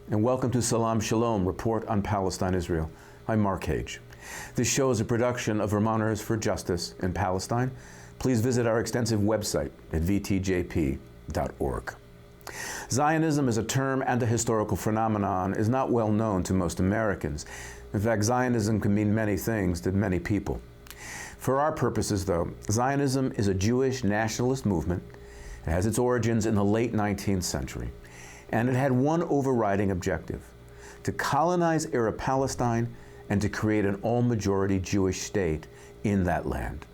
and welcome to Salaam, Shalom, Report on Palestine, Israel. I'm Mark Hage. This show is a production of Vermonters for Justice in Palestine. Please visit our extensive website at vtjp.org. Zionism as a term and a historical phenomenon is not well known to most Americans. In fact, Zionism can mean many things to many people. For our purposes, though, Zionism is a Jewish nationalist movement. It has its origins in the late 19th century, and it had one overriding objective: to colonize Arab Palestine and to create an all-majority Jewish state in that land.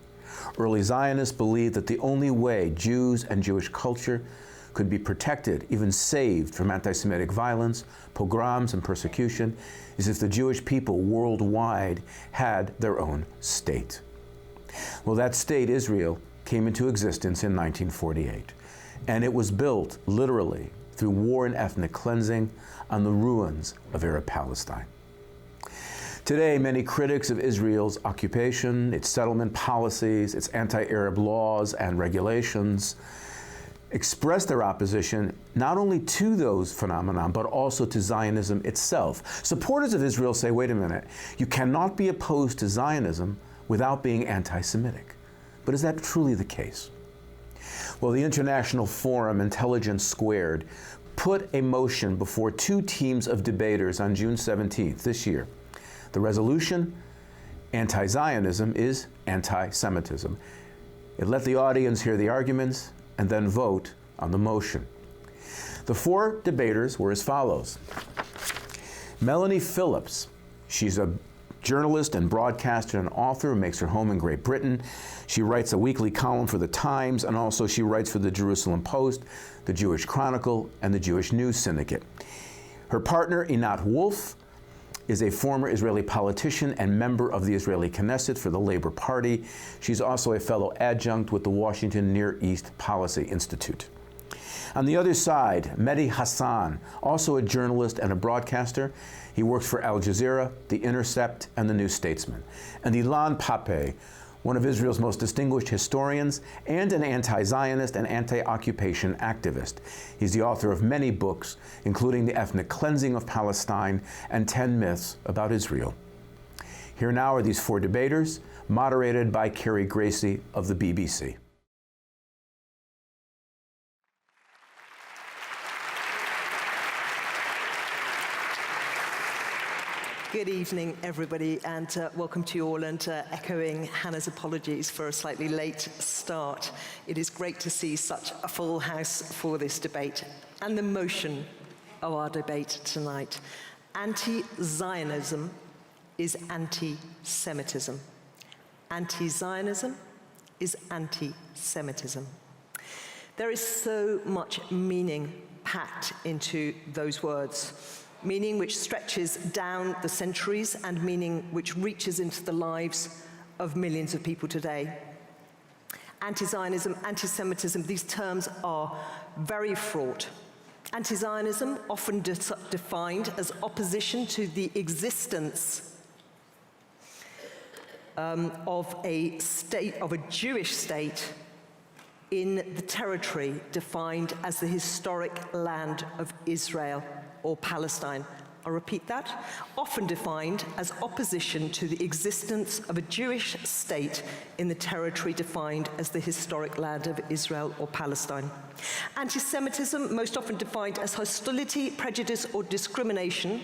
Early Zionists believed that the only way Jews and Jewish culture could be protected, even saved from anti-Semitic violence, pogroms, and persecution, is if the Jewish people worldwide had their own state. Well, that state, Israel, came into existence in 1948, and it was built, literally, through war and ethnic cleansing on the ruins of Arab Palestine. Today, many critics of Israel's occupation, its settlement policies, its anti-Arab laws and regulations express their opposition not only to those phenomena, but also to Zionism itself. Supporters of Israel say, wait a minute, you cannot be opposed to Zionism without being anti-Semitic. But is that truly the case? Well, the international forum Intelligence Squared put a motion before two teams of debaters on June 17th this year. The resolution: anti-Zionism is anti-Semitism. It let the audience hear the arguments and then vote on the motion. The four debaters were as follows. Melanie Phillips, she's a journalist and broadcaster and author who makes her home in Great Britain. She writes a weekly column for The Times, and also she writes for the Jerusalem Post, the Jewish Chronicle, and the Jewish News Syndicate. Her partner, Einat Wolf, is a former Israeli politician and member of the Israeli Knesset for the Labor Party. She's also a fellow adjunct with the Washington Near East Policy Institute. On the other side, Mehdi Hassan, also a journalist and a broadcaster. He works for Al Jazeera, The Intercept, and The New Statesman. And Ilan Pappé, one of Israel's most distinguished historians and an anti-Zionist and anti-occupation activist. He's the author of many books, including The Ethnic Cleansing of Palestine and 10 Myths About Israel. Here now are these four debaters, moderated by Carrie Gracie of the BBC. Good evening, everybody, and welcome to you all, and echoing Hannah's apologies for a slightly late start. It is great to see such a full house for this debate. And the motion of our debate tonight: anti-Zionism is anti-Semitism. Anti-Zionism is anti-Semitism. There is so much meaning packed into those words. Meaning which stretches down the centuries and meaning which reaches into the lives of millions of people today. Anti-Zionism, anti-Semitism, these terms are very fraught. Anti-Zionism, often defined as opposition to the existence of a state, of a Jewish state in the territory defined as the historic land of Israel or Palestine. I'll repeat that. Often defined as opposition to the existence of a Jewish state in the territory defined as the historic land of Israel or Palestine. Anti-Semitism, most often defined as hostility, prejudice, or discrimination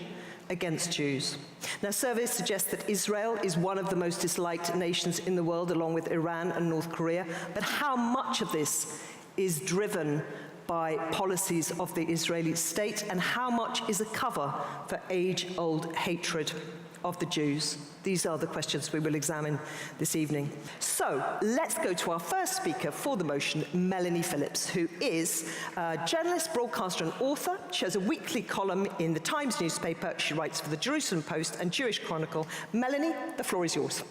against Jews. Now, surveys suggest that Israel is one of the most disliked nations in the world, along with Iran and North Korea. But how much of this is driven by policies of the Israeli state, and how much is a cover for age-old hatred of the Jews? These are the questions we will examine this evening. So let's go to our first speaker for the motion, Melanie Phillips, who is a journalist, broadcaster, and author. She has a weekly column in the Times newspaper. She writes for the Jerusalem Post and Jewish Chronicle. Melanie, the floor is yours.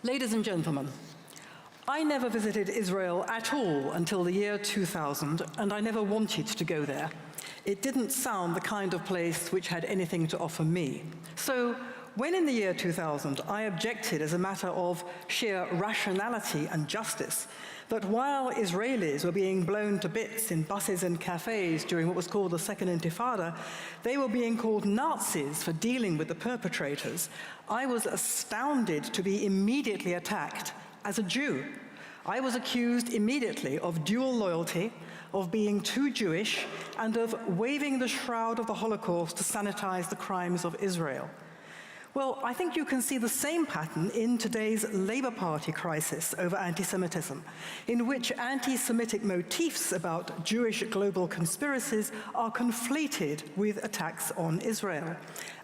Ladies and gentlemen, I never visited Israel at all until the year 2000, and I never wanted to go there. It didn't sound the kind of place which had anything to offer me. So When in the year 2000 I objected as a matter of sheer rationality and justice that while Israelis were being blown to bits in buses and cafes during what was called the Second Intifada, they were being called Nazis for dealing with the perpetrators, I was astounded to be immediately attacked as a Jew. I was accused immediately of dual loyalty, of being too Jewish, and of waving the shroud of the Holocaust to sanitize the crimes of Israel. Well, I think you can see the same pattern in today's Labour Party crisis over anti-Semitism, in which anti-Semitic motifs about Jewish global conspiracies are conflated with attacks on Israel.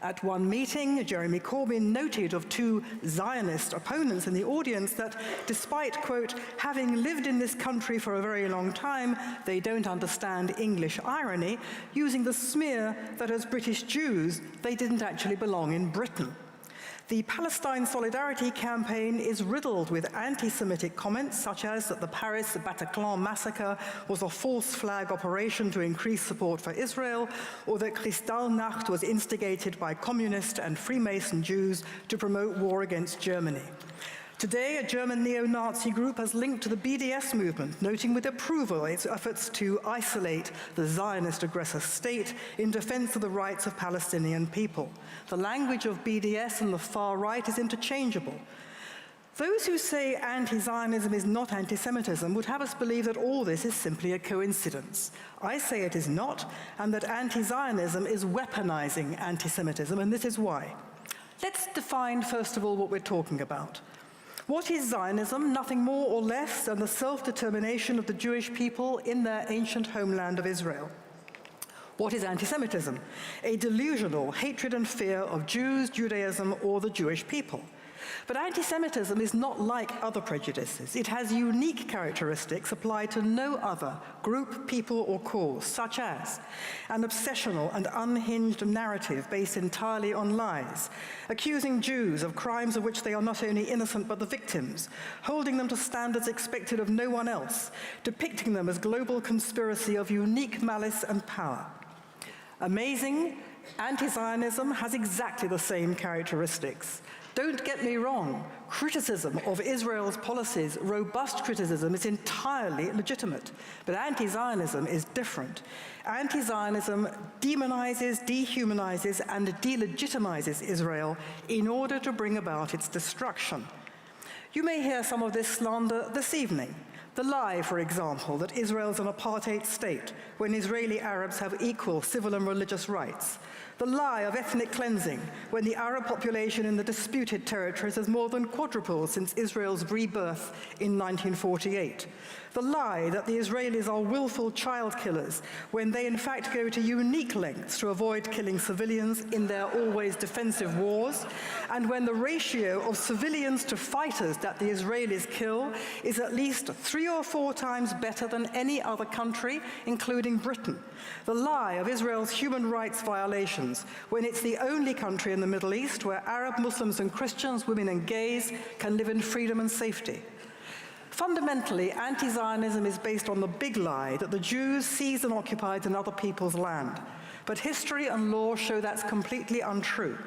At one meeting, Jeremy Corbyn noted of two Zionist opponents in the audience that despite, quote, having lived in this country for a very long time, they don't understand English irony, using the smear that as British Jews, they didn't actually belong in Britain. The Palestine Solidarity campaign is riddled with anti-Semitic comments such as that the Paris Bataclan massacre was a false flag operation to increase support for Israel, or that Kristallnacht was instigated by communist and Freemason Jews to promote war against Germany. Today, a German neo-Nazi group has linked to the BDS movement, noting with approval its efforts to isolate the Zionist aggressor state in defense of the rights of Palestinian people. The language of BDS and the far right is interchangeable. Those who say anti-Zionism is not anti-Semitism would have us believe that all this is simply a coincidence. I say it is not, and that anti-Zionism is weaponizing anti-Semitism, and this is why. Let's define, first of all, what we're talking about. What is Zionism? Nothing more or less than the self-determination of the Jewish people in their ancient homeland of Israel. What is anti-Semitism? A delusional hatred and fear of Jews, Judaism, or the Jewish people. But anti-Semitism is not like other prejudices. It has unique characteristics applied to no other group, people, or cause, such as an obsessional and unhinged narrative based entirely on lies, accusing Jews of crimes of which they are not only innocent but the victims, holding them to standards expected of no one else, depicting them as global conspiracy of unique malice and power. Amazing, anti-Zionism has exactly the same characteristics. Don't get me wrong, criticism of Israel's policies, robust criticism, is entirely legitimate. But anti-Zionism is different. Anti-Zionism demonizes, dehumanizes, and delegitimizes Israel in order to bring about its destruction. You may hear some of this slander this evening. The lie, for example, that Israel is an apartheid state when Israeli Arabs have equal civil and religious rights. The lie of ethnic cleansing when the Arab population in the disputed territories has more than quadrupled since Israel's rebirth in 1948. The lie that the Israelis are willful child killers when they in fact go to unique lengths to avoid killing civilians in their always defensive wars, and when the ratio of civilians to fighters that the Israelis kill is at least 3 or 4 times better than any other country, including Britain. The lie of Israel's human rights violations when it's the only country in the Middle East where Arab Muslims and Christians, women and gays can live in freedom and safety. Fundamentally, anti-Zionism is based on the big lie that the Jews seized and occupied another people's land. But history and law show that's completely untrue.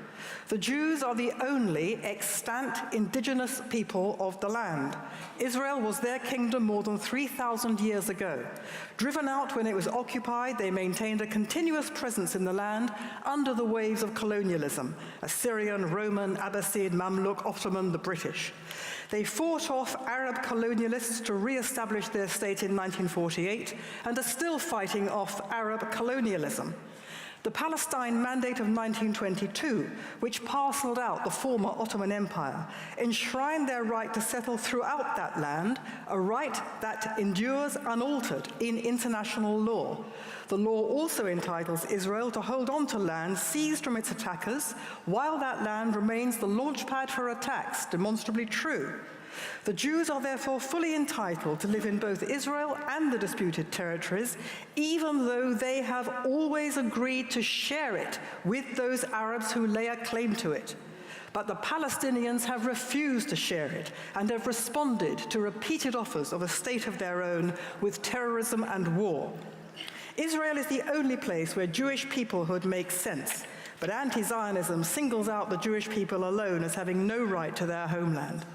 The Jews are the only extant indigenous people of the land. Israel was their kingdom more than 3,000 years ago. Driven out when it was occupied, they maintained a continuous presence in the land under the waves of colonialism: Assyrian, Roman, Abbasid, Mamluk, Ottoman, the British. They fought off Arab colonialists to re-establish their state in 1948 and are still fighting off Arab colonialism. The Palestine Mandate of 1922, which parceled out the former Ottoman Empire, enshrined their right to settle throughout that land, a right that endures unaltered in international law. The law also entitles Israel to hold on to land seized from its attackers, while that land remains the launchpad for attacks, demonstrably true. The Jews are therefore fully entitled to live in both Israel and the disputed territories, even though they have always agreed to share it with those Arabs who lay a claim to it. But the Palestinians have refused to share it and have responded to repeated offers of a state of their own with terrorism and war. Israel is the only place where Jewish peoplehood makes sense. But anti-Zionism singles out the Jewish people alone as having no right to their homeland.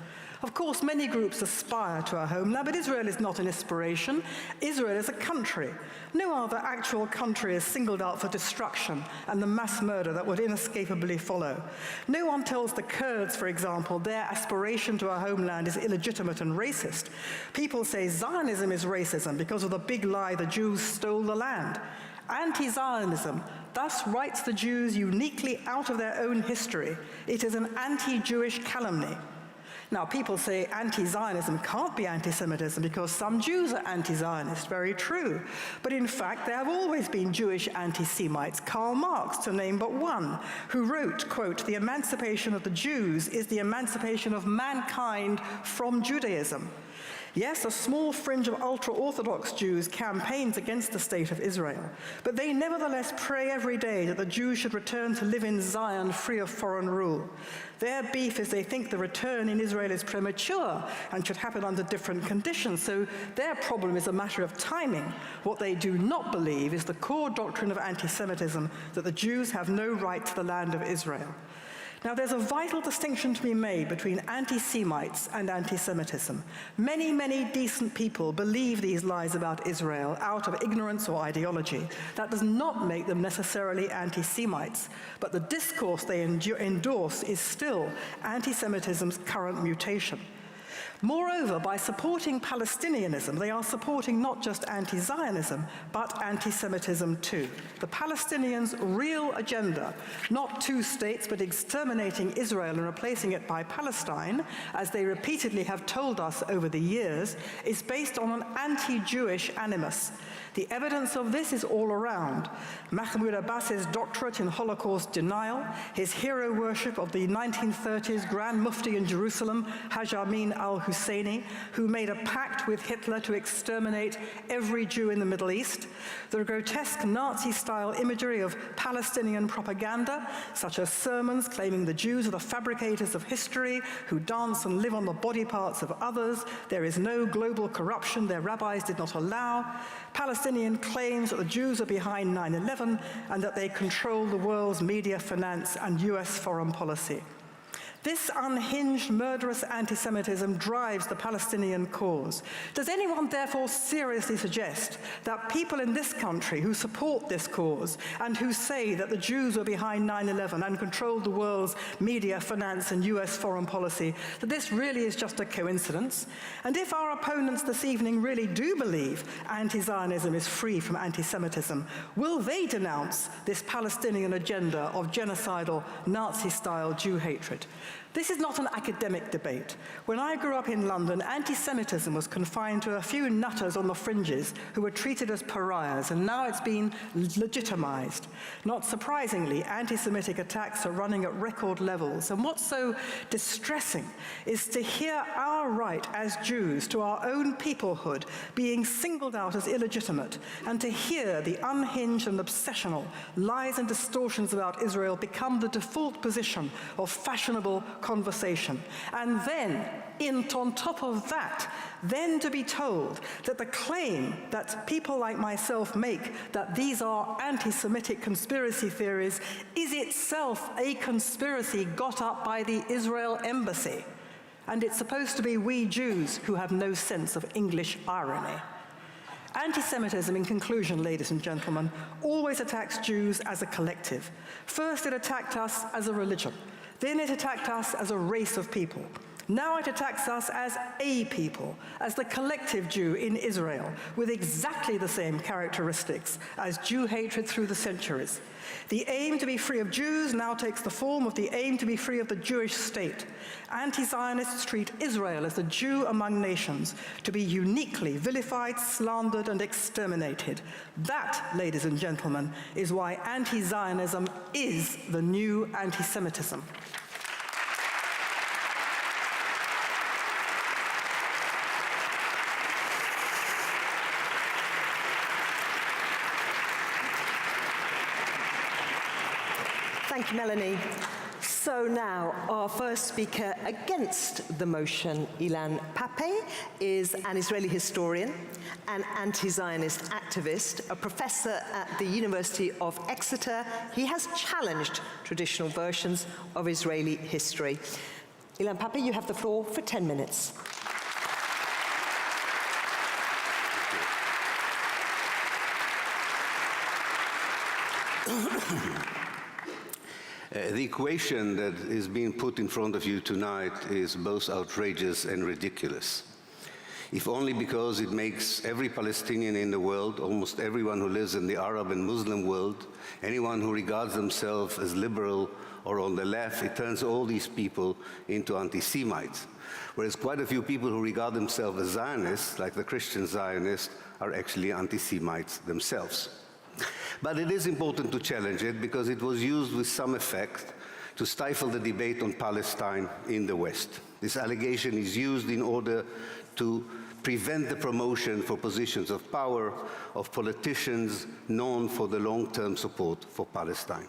Of course, many groups aspire to a homeland, but Israel is not an aspiration. Israel is a country. No other actual country is singled out for destruction and the mass murder that would inescapably follow. No one tells the Kurds, for example, their aspiration to a homeland is illegitimate and racist. People say Zionism is racism because of the big lie the Jews stole the land. Anti-Zionism thus writes the Jews uniquely out of their own history. It is an anti-Jewish calumny. Now, people say anti-Zionism can't be anti-Semitism because some Jews are anti-Zionist. Very true. But in fact, there have always been Jewish anti-Semites. Karl Marx, to name but one, who wrote, quote, "The emancipation of the Jews is the emancipation of mankind from Judaism." Yes, a small fringe of ultra-Orthodox Jews campaigns against the state of Israel, but they nevertheless pray every day that the Jews should return to live in Zion free of foreign rule. Their beef is they think the return in Israel is premature and should happen under different conditions, so their problem is a matter of timing. What they do not believe is the core doctrine of anti-Semitism, that the Jews have no right to the land of Israel. Now, there's a vital distinction to be made between anti-Semites and anti-Semitism. Many, many decent people believe these lies about Israel out of ignorance or ideology. That does not make them necessarily anti-Semites, but the discourse they endorse is still anti-Semitism's current mutation. Moreover, by supporting Palestinianism, they are supporting not just anti-Zionism, but anti-Semitism too. The Palestinians' real agenda, not two states, but exterminating Israel and replacing it by Palestine, as they repeatedly have told us over the years, is based on an anti-Jewish animus. The evidence of this is all around. Mahmoud Abbas's doctorate in Holocaust denial, his hero worship of the 1930s Grand Mufti in Jerusalem, Haj Amin al-Husseini, who made a pact with Hitler to exterminate every Jew in the Middle East, the grotesque Nazi-style imagery of Palestinian propaganda, such as sermons claiming the Jews are the fabricators of history, who dance and live on the body parts of others, there is no global corruption their rabbis did not allow, Palestinian claims that the Jews are behind 9/11 and that they control the world's media, finance, and US foreign policy. This unhinged, murderous anti-Semitism drives the Palestinian cause. Does anyone therefore seriously suggest that people in this country who support this cause and who say that the Jews were behind 9/11 and controlled the world's media, finance, and US foreign policy, that this really is just a coincidence? And if our opponents this evening really do believe anti-Zionism is free from anti-Semitism, will they denounce this Palestinian agenda of genocidal, Nazi-style Jew hatred? This is not an academic debate. When I grew up in London, anti-Semitism was confined to a few nutters on the fringes who were treated as pariahs, and now it's been legitimized. Not surprisingly, anti-Semitic attacks are running at record levels, and what's so distressing is to hear our right as Jews to our own peoplehood being singled out as illegitimate, and to hear the unhinged and obsessional lies and distortions about Israel become the default position of fashionable conversation. And then, on top of that, then to be told that the claim that people like myself make that these are anti-Semitic conspiracy theories is itself a conspiracy got up by the Israel embassy. And it's supposed to be we Jews who have no sense of English irony. Anti-Semitism, in conclusion, ladies and gentlemen, always attacks Jews as a collective. First, it attacked us as a religion. Then it attacked us as a race of people. Now it attacks us as a people, as the collective Jew in Israel, with exactly the same characteristics as Jew hatred through the centuries. The aim to be free of Jews now takes the form of the aim to be free of the Jewish state. Anti-Zionists treat Israel as the Jew among nations, to be uniquely vilified, slandered, and exterminated. That, ladies and gentlemen, is why anti-Zionism is the new anti-Semitism. Thank you, Melanie. So now, our first speaker against the motion, Ilan Pappé, is an Israeli historian, an anti-Zionist activist, a professor at the University of Exeter. He has challenged traditional versions of Israeli history. Ilan Pappé, you have the floor for 10 minutes. The equation that is being put in front of you tonight is both outrageous and ridiculous. If only because it makes every Palestinian in the world, almost everyone who lives in the Arab and Muslim world, anyone who regards themselves as liberal or on the left, it turns all these people into anti-Semites. Whereas quite a few people who regard themselves as Zionists, like the Christian Zionists, are actually anti-Semites themselves. But it is important to challenge it because it was used with some effect to stifle the debate on Palestine in the West. This allegation is used in order to prevent the promotion for positions of power of politicians known for the long-term support for Palestine.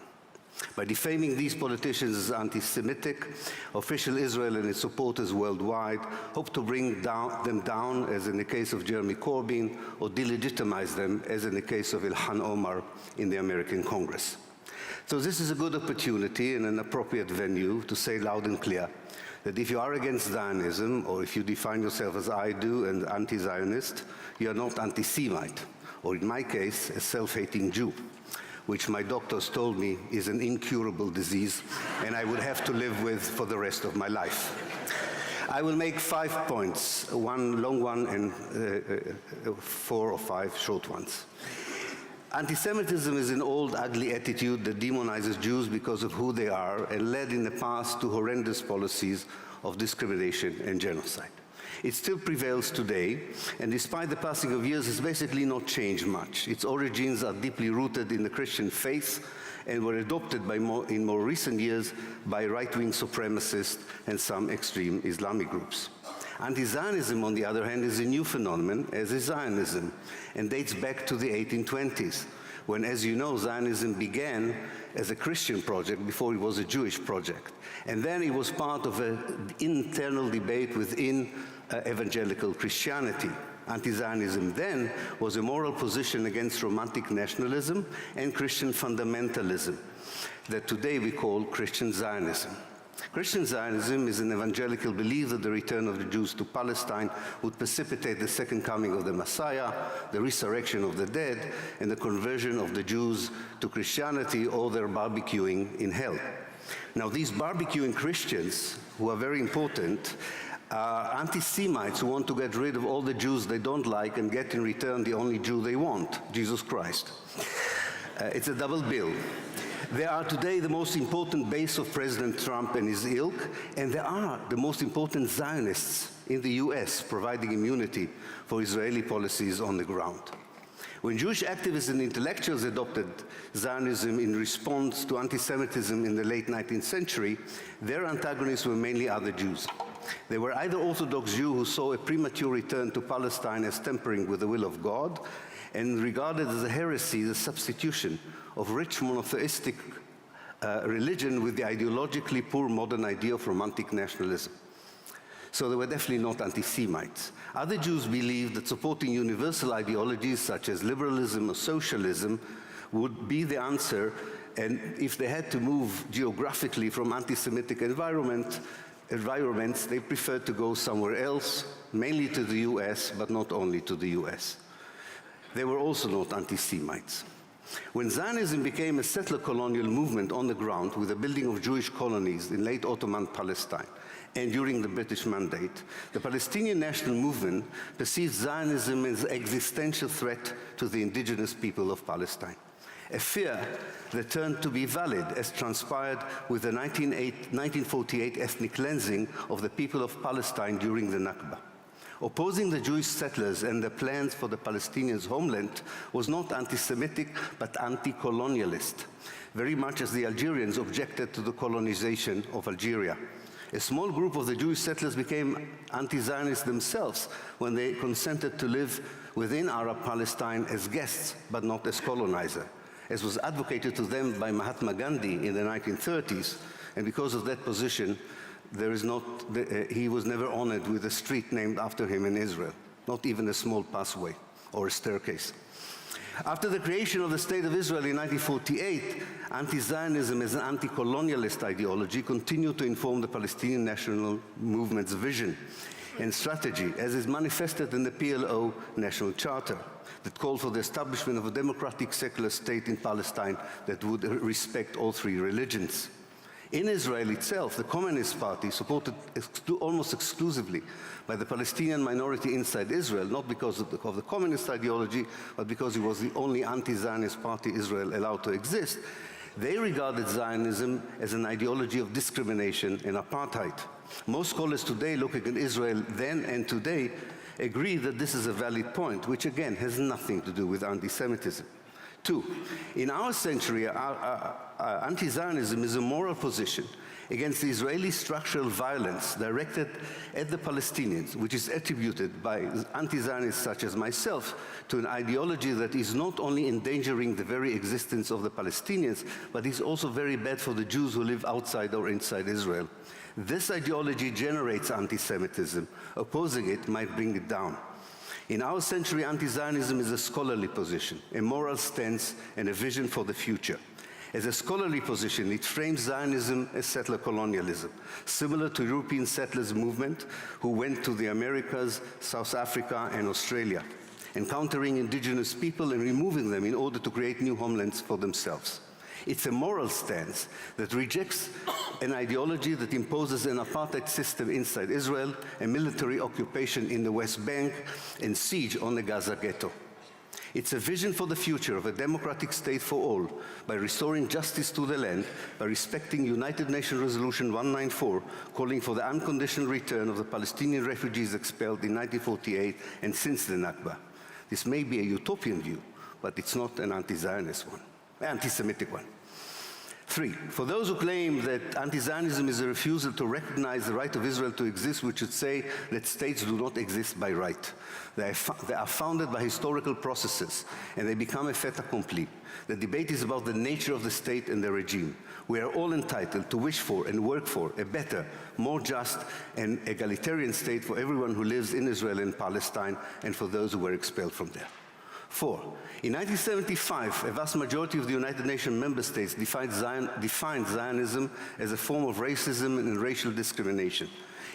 By defaming these politicians as anti-Semitic, official Israel and its supporters worldwide hope to bring them down, as in the case of Jeremy Corbyn, or delegitimize them, as in the case of Ilhan Omar in the American Congress. So this is a good opportunity and an appropriate venue to say loud and clear that if you are against Zionism, or if you define yourself as I do and anti-Zionist, you are not anti-Semite, or in my case, a self-hating Jew, which my doctors told me is an incurable disease and I would have to live with for the rest of my life. I will make 5 points, one long one and 4 or 5 short ones. Anti-Semitism is an old, ugly attitude that demonizes Jews because of who they are and led in the past to horrendous policies of discrimination and genocide. It still prevails today, and despite the passing of years, it's basically not changed much. Its origins are deeply rooted in the Christian faith and were adopted in more recent years by right-wing supremacists and some extreme Islamic groups. Anti-Zionism, on the other hand, is a new phenomenon, as is Zionism, and dates back to the 1820s, when, as you know, Zionism began as a Christian project before it was a Jewish project. And then it was part of an internal debate within evangelical Christianity. Anti-Zionism then was a moral position against romantic nationalism and Christian fundamentalism that today we call Christian Zionism. Christian Zionism is an evangelical belief that the return of the Jews to Palestine would precipitate the second coming of the Messiah, the resurrection of the dead, and the conversion of the Jews to Christianity or their barbecuing in hell. Now, these barbecuing Christians, who are very important, are anti-Semites who want to get rid of all the Jews they don't like and get in return the only Jew they want, Jesus Christ. It's a double bill. They are today the most important base of President Trump and his ilk, and they are the most important Zionists in the US, providing immunity for Israeli policies on the ground. When Jewish activists and intellectuals adopted Zionism in response to anti-Semitism in the late 19th century, their antagonists were mainly other Jews. They were either Orthodox Jews who saw a premature return to Palestine as tampering with the will of God, and regarded as a heresy the substitution of rich monotheistic religion with the ideologically poor modern idea of romantic nationalism. So they were definitely not anti-Semites. Other Jews believed that supporting universal ideologies such as liberalism or socialism would be the answer, and if they had to move geographically from anti-Semitic environments, they preferred to go somewhere else, mainly to the US, but not only to the US. They were also not anti-Semites. When Zionism became a settler colonial movement on the ground with the building of Jewish colonies in late Ottoman Palestine and during the British Mandate, the Palestinian national movement perceived Zionism as an existential threat to the indigenous people of Palestine. A fear that turned to be valid, as transpired with the 1948 ethnic cleansing of the people of Palestine during the Nakba. Opposing the Jewish settlers and their plans for the Palestinians' homeland was not anti-Semitic, but anti-colonialist, very much as the Algerians objected to the colonization of Algeria. A small group of the Jewish settlers became anti-Zionist themselves when they consented to live within Arab Palestine as guests, but not as colonizer, as was advocated to them by Mahatma Gandhi in the 1930s, And because of that position, he was never honored with a street named after him in Israel, not even a small pathway or a staircase. After the creation of the State of Israel in 1948, anti-Zionism as an anti-colonialist ideology continued to inform the Palestinian national movement's vision and strategy, as is manifested in the PLO National Charter, that called for the establishment of a democratic secular state in Palestine that would respect all three religions. In Israel itself, the Communist Party, supported almost exclusively by the Palestinian minority inside Israel, not because of the communist ideology, but because it was the only anti-Zionist party Israel allowed to exist, they regarded Zionism as an ideology of discrimination and apartheid. Most scholars today looking at Israel then and today agree that this is a valid point, which again has nothing to do with anti-Semitism. Two, in our century, anti-Zionism is a moral position against the Israeli structural violence directed at the Palestinians, which is attributed by anti-Zionists such as myself to an ideology that is not only endangering the very existence of the Palestinians, but is also very bad for the Jews who live outside or inside Israel. This ideology generates anti-Semitism. Opposing it might bring it down. In our century, anti-Zionism is a scholarly position, a moral stance, and a vision for the future. As a scholarly position, it frames Zionism as settler colonialism, similar to European settlers movement who went to the Americas, South Africa, and Australia, encountering indigenous people and removing them in order to create new homelands for themselves. It's a moral stance that rejects an ideology that imposes an apartheid system inside Israel, a military occupation in the West Bank, and siege on the Gaza ghetto. It's a vision for the future of a democratic state for all, by restoring justice to the land, by respecting United Nations Resolution 194, calling for the unconditional return of the Palestinian refugees expelled in 1948 and since the Nakba. This may be a utopian view, but it's not an anti-Zionist one. Anti-Semitic one. Three, for those who claim that anti-Zionism is a refusal to recognize the right of Israel to exist, we should say that states do not exist by right. They are founded by historical processes, and they become a fait accompli. The debate is about the nature of the state and the regime. We are all entitled to wish for and work for a better, more just, and egalitarian state for everyone who lives in Israel and Palestine, and for those who were expelled from there. Four, in 1975, a vast majority of the United Nations member states defined Zionism as a form of racism and racial discrimination.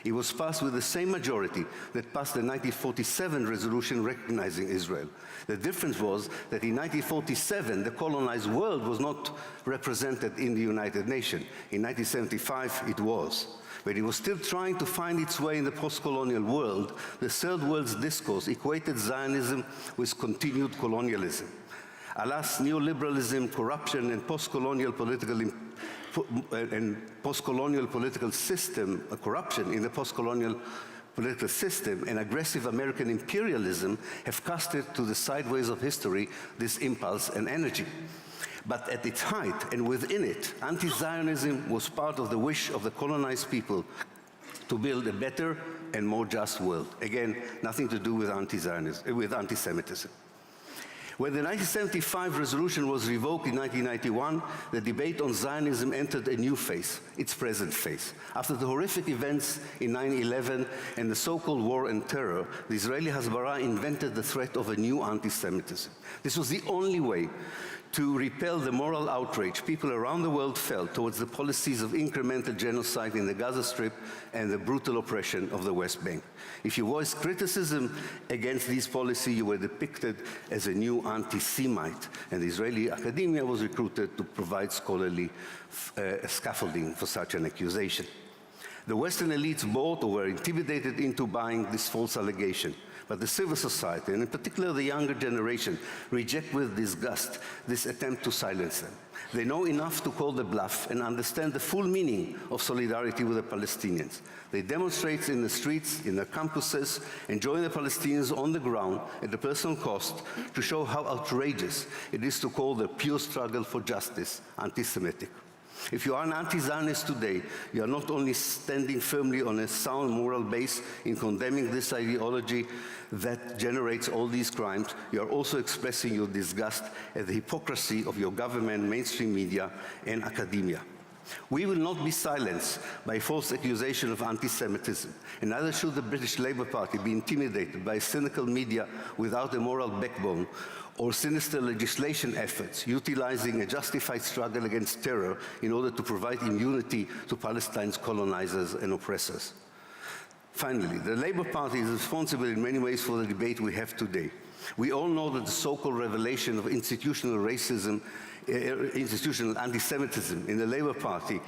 It was passed with the same majority that passed the 1947 resolution recognizing Israel. The difference was that in 1947, the colonized world was not represented in the United Nations. In 1975, it was. But it was still trying to find its way in the post-colonial world. The Third World's discourse equated Zionism with continued colonialism. Alas, neoliberalism, corruption, and post-colonial political system, corruption in the post-colonial political system, and aggressive American imperialism have casted to the sideways of history this impulse and energy. But at its height and within it, anti-Zionism was part of the wish of the colonized people to build a better and more just world. Again, nothing to do with anti-Semitism. When the 1975 resolution was revoked in 1991, the debate on Zionism entered a new phase, its present phase. After the horrific events in 9/11 and the so-called war and terror, the Israeli Hasbara invented the threat of a new anti-Semitism. This was the only way to repel the moral outrage people around the world felt towards the policies of incremental genocide in the Gaza Strip and the brutal oppression of the West Bank. If you voiced criticism against these policies, you were depicted as a new anti-Semite, and the Israeli academia was recruited to provide scholarly scaffolding for such an accusation. The Western elites bought or were intimidated into buying this false allegation. But the civil society, and in particular the younger generation, reject with disgust this attempt to silence them. They know enough to call the bluff and understand the full meaning of solidarity with the Palestinians. They demonstrate in the streets, in their campuses, and join the Palestinians on the ground at a personal cost to show how outrageous it is to call the pure struggle for justice anti-Semitic. If you are an anti-Zionist today, you are not only standing firmly on a sound moral base in condemning this ideology that generates all these crimes, you are also expressing your disgust at the hypocrisy of your government, mainstream media, and academia. We will not be silenced by false accusation of anti-Semitism, and neither should the British Labour Party be intimidated by cynical media without a moral backbone or sinister legislation efforts utilizing a justified struggle against terror in order to provide immunity to Palestine's colonizers and oppressors. Finally, the Labour Party is responsible in many ways for the debate we have today. We all know that the so-called revelation of institutional racism, institutional anti-Semitism in the Labour Party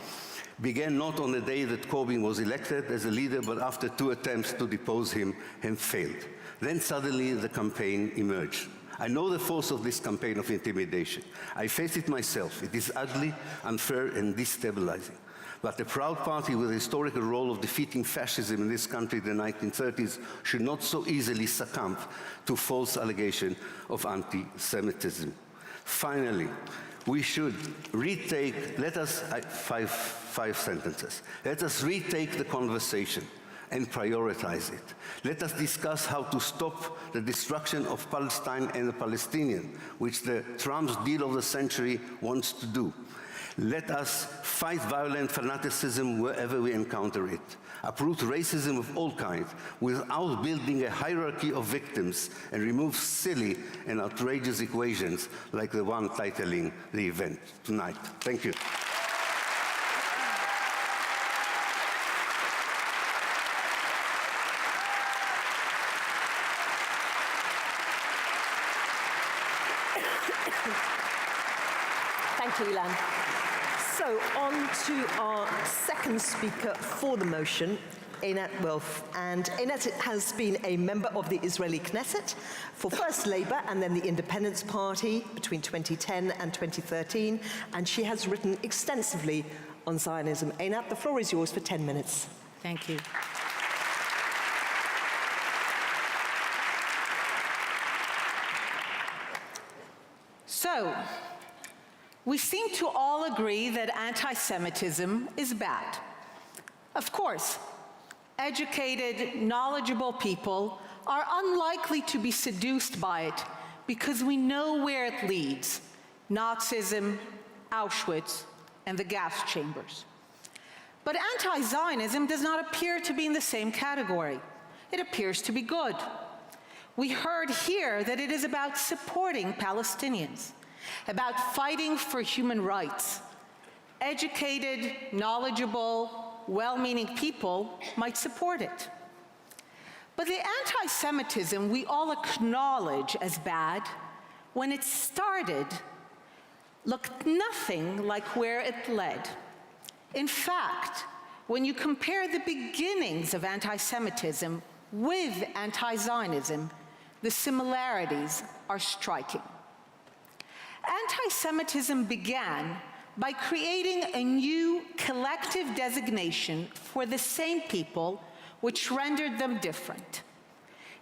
began not on the day that Corbyn was elected as a leader, but after 2 attempts to depose him and failed. Then suddenly the campaign emerged. I know the force of this campaign of intimidation. I face it myself. It is ugly, unfair, and destabilizing. But a proud party with a historical role of defeating fascism in this country in the 1930s should not so easily succumb to false allegation of anti-Semitism. Finally, we should retake, five sentences. Let us retake the conversation and prioritize it. Let us discuss how to stop the destruction of Palestine and the Palestinians, which the Trump's deal of the century wants to do. Let us fight violent fanaticism wherever we encounter it. Uproot racism of all kinds without building a hierarchy of victims, and remove silly and outrageous equations like the one titling the event tonight. Thank you. Thank you, Ilan. So on to our second speaker for the motion, Einat Wilf. And Einat has been a member of the Israeli Knesset for first Labour and then the Independence Party between 2010 and 2013, and she has written extensively on Zionism. Einat, the floor is yours for 10 minutes. Thank you. So, we seem to all agree that anti-Semitism is bad. Of course, educated, knowledgeable people are unlikely to be seduced by it because we know where it leads: Nazism, Auschwitz, and the gas chambers. But anti-Zionism does not appear to be in the same category. It appears to be good. We heard here that it is about supporting Palestinians, about fighting for human rights. Educated, knowledgeable, well-meaning people might support it. But the anti-Semitism we all acknowledge as bad, when it started, looked nothing like where it led. In fact, when you compare the beginnings of anti-Semitism with anti-Zionism, the similarities are striking. Anti-Semitism began by creating a new collective designation for the same people, which rendered them different.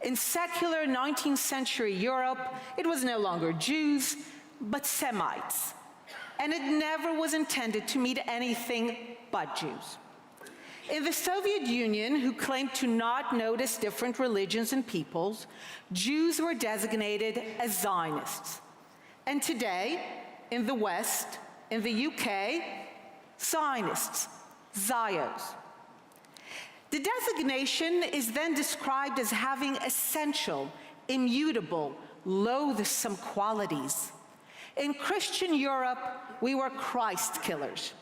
In secular 19th century Europe, it was no longer Jews, but Semites, and it never was intended to mean anything but Jews. In the Soviet Union, who claimed to not notice different religions and peoples, Jews were designated as Zionists. And today, in the West, in the UK, Zionists, Zios. The designation is then described as having essential, immutable, loathsome qualities. In Christian Europe, we were Christ killers.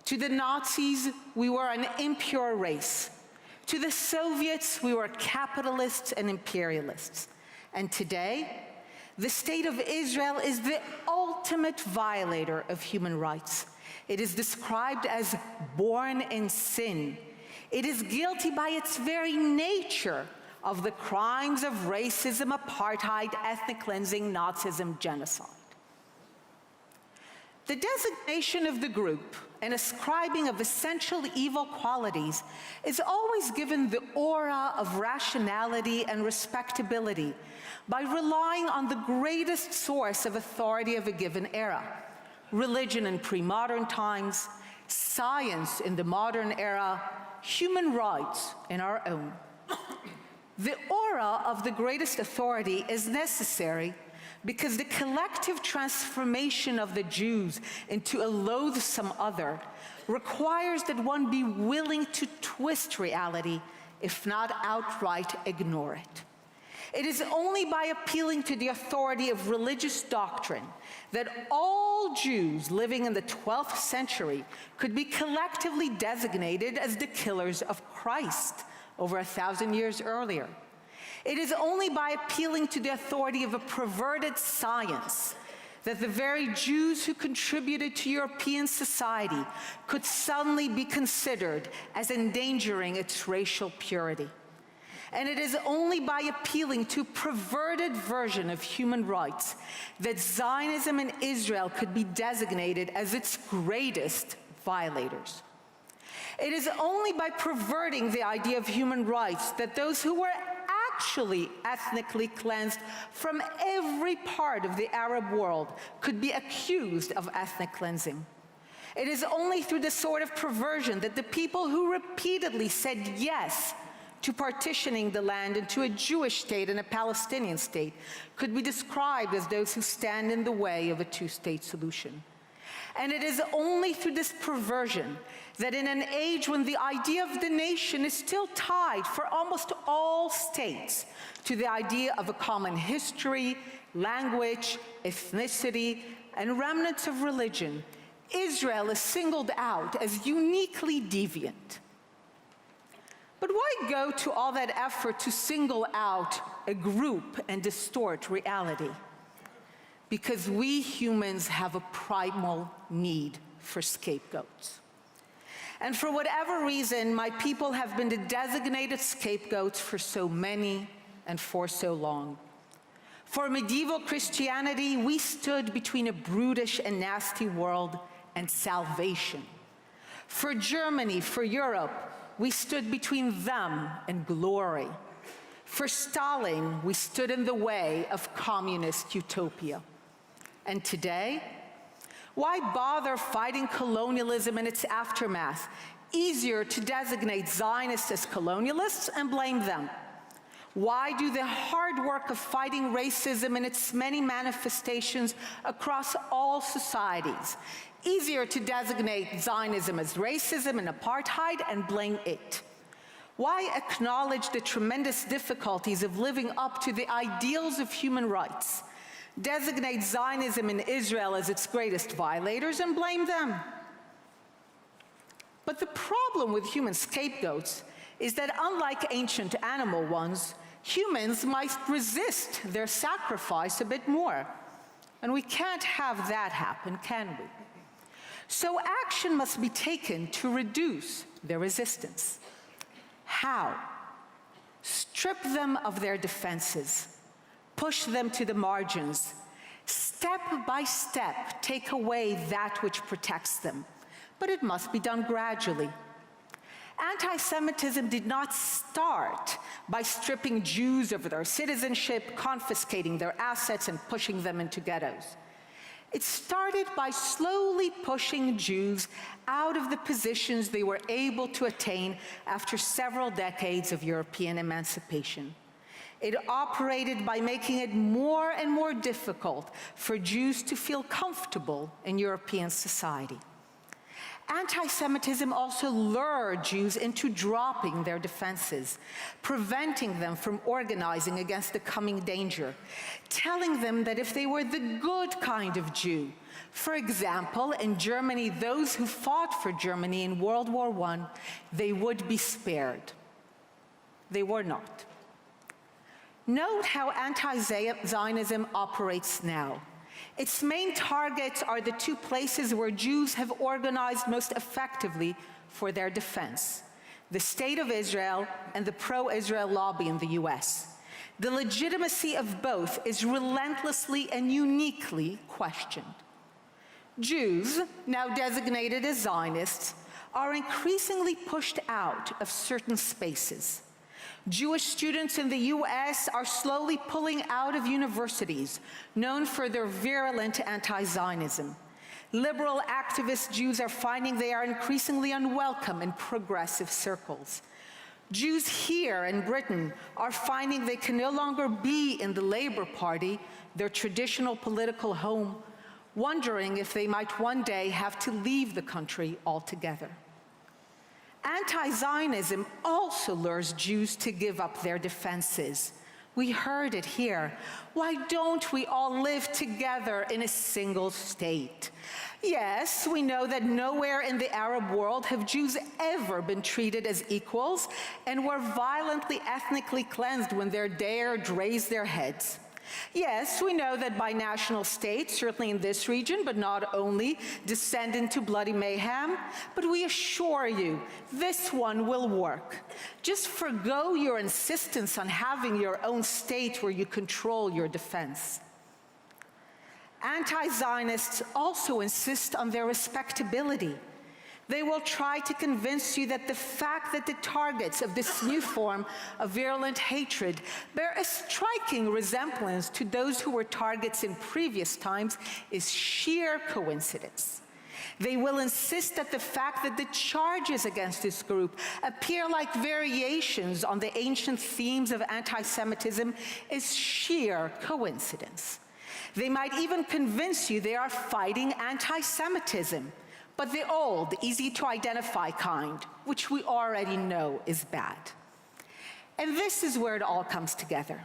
To the Nazis, we were an impure race. To the Soviets, we were capitalists and imperialists. And today, the State of Israel is the ultimate violator of human rights. It is described as born in sin. It is guilty by its very nature of the crimes of racism, apartheid, ethnic cleansing, Nazism, genocide. The designation of the group and ascribing of essential evil qualities is always given the aura of rationality and respectability by relying on the greatest source of authority of a given era: religion in pre-modern times, science in the modern era, human rights in our own. The aura of the greatest authority is necessary because the collective transformation of the Jews into a loathsome other requires that one be willing to twist reality, if not outright ignore it. It is only by appealing to the authority of religious doctrine that all Jews living in the 12th century could be collectively designated as the killers of Christ over 1,000 years earlier. It is only by appealing to the authority of a perverted science that the very Jews who contributed to European society could suddenly be considered as endangering its racial purity. And it is only by appealing to a perverted version of human rights that Zionism and Israel could be designated as its greatest violators. It is only by perverting the idea of human rights that those who were actually ethnically cleansed from every part of the Arab world could be accused of ethnic cleansing. It is only through this sort of perversion that the people who repeatedly said yes to partitioning the land into a Jewish state and a Palestinian state could be described as those who stand in the way of a two-state solution. And it is only through this perversion that in an age when the idea of the nation is still tied for almost all states to the idea of a common history, language, ethnicity, and remnants of religion, Israel is singled out as uniquely deviant. But why go to all that effort to single out a group and distort reality? Because we humans have a primal need for scapegoats. And for whatever reason, my people have been the designated scapegoats for so many and for so long. For medieval Christianity, we stood between a brutish and nasty world and salvation. For Germany, for Europe, we stood between them and glory. For Stalin, we stood in the way of communist utopia. And today, why bother fighting colonialism and its aftermath? Easier to designate Zionists as colonialists and blame them. Why do the hard work of fighting racism and its many manifestations across all societies? Easier to designate Zionism as racism and apartheid and blame it. Why acknowledge the tremendous difficulties of living up to the ideals of human rights? Designate Zionism and Israel as its greatest violators and blame them. But the problem with human scapegoats is that unlike ancient animal ones, humans might resist their sacrifice a bit more. And we can't have that happen, can we? So action must be taken to reduce their resistance. How? Strip them of their defenses. Push them to the margins. Step by step, take away that which protects them. But it must be done gradually. Anti-Semitism did not start by stripping Jews of their citizenship, confiscating their assets, and pushing them into ghettos. It started by slowly pushing Jews out of the positions they were able to attain after several decades of European emancipation. It operated by making it more and more difficult for Jews to feel comfortable in European society. Anti-Semitism also lured Jews into dropping their defenses, preventing them from organizing against the coming danger, telling them that if they were the good kind of Jew, for example, in Germany, those who fought for Germany in World War I, they would be spared. They were not. Note how anti-Zionism operates now. Its main targets are the two places where Jews have organized most effectively for their defense: the State of Israel and the pro-Israel lobby in the US. The legitimacy of both is relentlessly and uniquely questioned. Jews, now designated as Zionists, are increasingly pushed out of certain spaces. Jewish students in the US are slowly pulling out of universities known for their virulent anti-Zionism. Liberal activist Jews are finding they are increasingly unwelcome in progressive circles. Jews here in Britain are finding they can no longer be in the Labour Party their traditional political home, wondering if they might one day have to leave the country altogether. Anti-Zionism also lures Jews to give up their defenses. We heard it here. Why don't we all live together in a single state? Yes, we know that nowhere in the Arab world have Jews ever been treated as equals and were violently ethnically cleansed when they dared raise their heads. Yes, we know that binational states, certainly in this region, but not only, descend into bloody mayhem. But we assure you, this one will work. Just forgo your insistence on having your own state where you control your defense. Anti-Zionists also insist on their respectability. They will try to convince you that the fact that the targets of this new form of virulent hatred bear a striking resemblance to those who were targets in previous times is sheer coincidence. They will insist that the fact that the charges against this group appear like variations on the ancient themes of anti-Semitism is sheer coincidence. They might even convince you they are fighting anti-Semitism, but the old, easy-to-identify kind, which we already know is bad. And this is where it all comes together.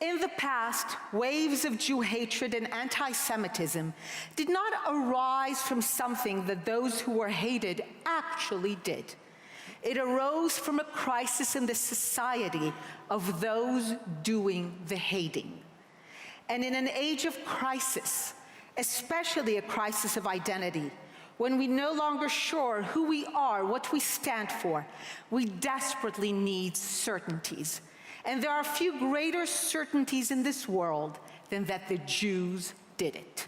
In the past, waves of Jew hatred and anti-Semitism did not arise from something that those who were hated actually did. It arose from a crisis in the society of those doing the hating. And in an age of crisis, especially a crisis of identity, when we're no longer sure who we are, what we stand for, we desperately need certainties. And there are few greater certainties in this world than that the Jews did it.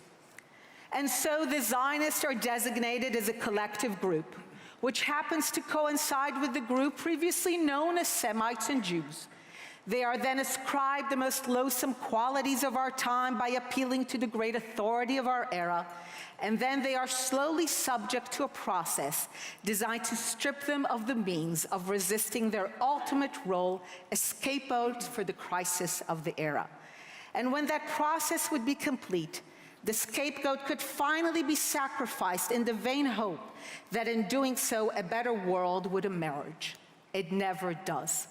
And so the Zionists are designated as a collective group, which happens to coincide with the group previously known as Semites and Jews. They are then ascribed the most loathsome qualities of our time by appealing to the great authority of our era, and then they are slowly subject to a process designed to strip them of the means of resisting their ultimate role as scapegoats for the crisis of the era. And when that process would be complete, the scapegoat could finally be sacrificed in the vain hope that in doing so a better world would emerge. It never does.